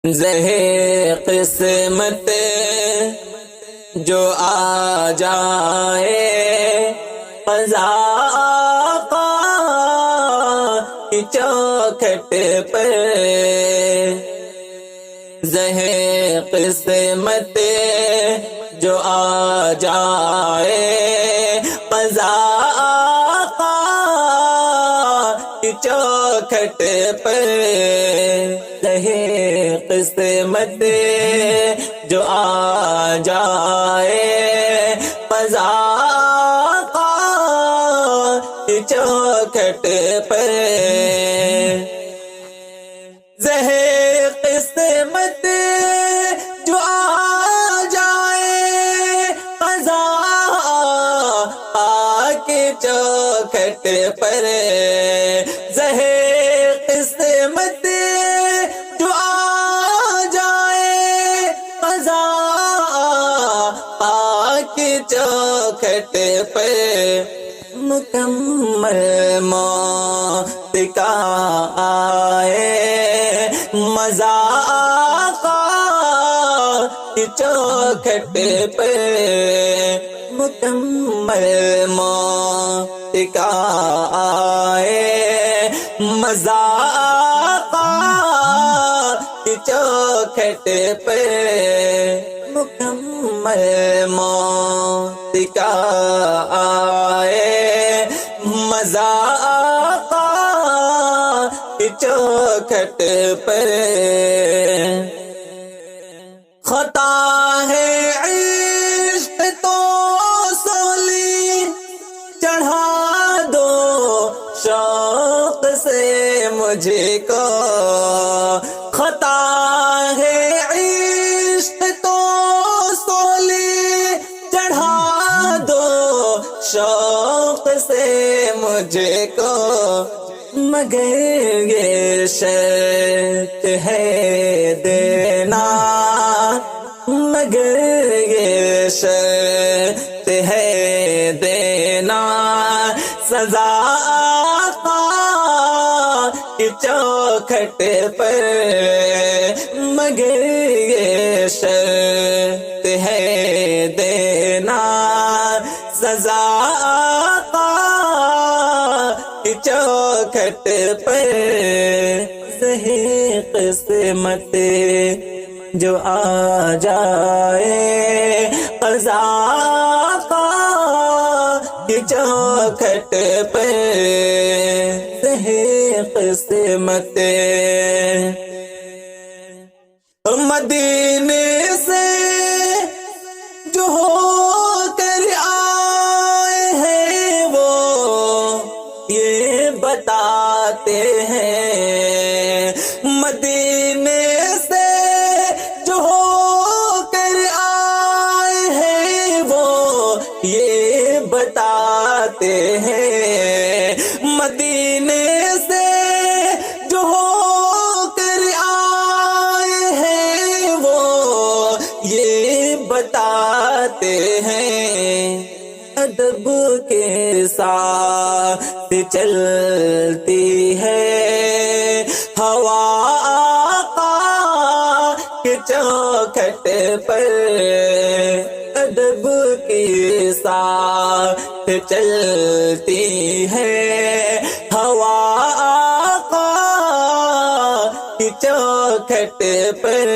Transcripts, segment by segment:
زہے قسمت جو آ جائے قضا آقا کی چوکھٹ پر، زہے قسمت جو آ جائے قضا آقا کی چوکھٹ پر، زہے قسمت جو آ جائے قضا آقا کی چوکھٹ پر، زہے قسمت جو آ جائے قضا آقا کی چوکھٹ پر، زہے قسمت جو آ جائے قضا آقا کی چوکھٹ پر، مکمل موت کا آئے مزہ آقا کی چوکھٹ پر، مکمل موت کا آئے مزہ آقا کی چوکھٹ پر، مکمل موت کا آئے مزہ آقا کی چوکھٹ پر، خطا ہے عشق تو سولی چڑھا دو شوق سے مجھ کو، خطا ہے عشق تو سولی چڑھا دو شوق سے مجھ کو، مگر یہ شرط ہے دینا، مگر یہ شرط ہے دینا سزا آقا کی چوکھٹ پر، مگر یہ شرط ہے دینا سزا آقا کی چوکھٹ پر، زہے قسمت جو آ جائے قضا آقا کی چوکھٹ پر، زہے قسمت مدینے سے جو ہو کر آئے ہیں وہ یہ بتاتے ہیں، مدینے سے جو ہو کر آئے ہیں وہ یہ بتاتے ہیں، مدینے سے جو ہو کر آئے ہیں وہ یہ بتاتے ہیں، ادب کے ساتھ چلتی ہے ہوا آقا کے چوکھٹ پر، ادب کے ساتھ چلتی ہے ہوا آقا کی چوکھٹ پر،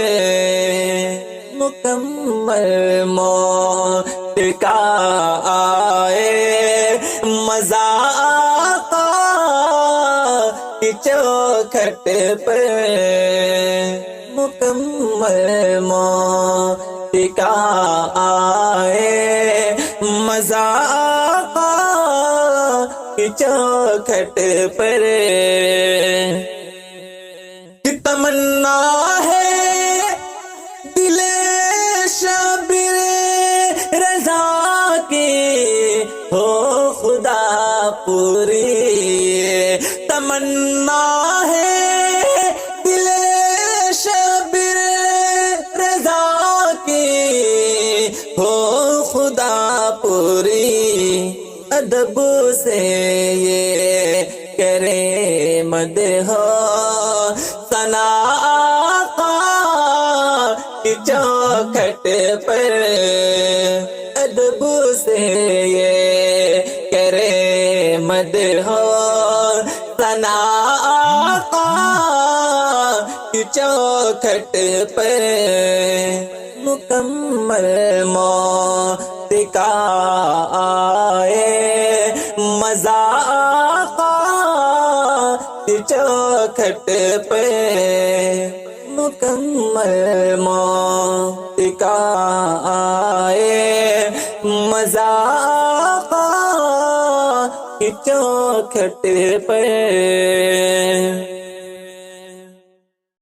مکمل موت کا آئے مزہ آقا کی چوکھٹ پر، مکمل موت کا آئے مزہ آقا کی چوکھٹ پر، کہ تمنا ہے دل شبیر رضا کی ہو خدا پوری، تمنا ہے دل شبیر رضا کی ہو خدا پوری، ادب سے یہ کرے مدح ثنا آقا کی چوکھٹ پر ادب سے یہ کرے مدح ثنا آقا کی چوکھٹ پر مکمل موت کا آئے مزہ آقا کی چوکھٹ پہ مکمل موت کا آئے مزہ آقا کی چوکھٹ پہ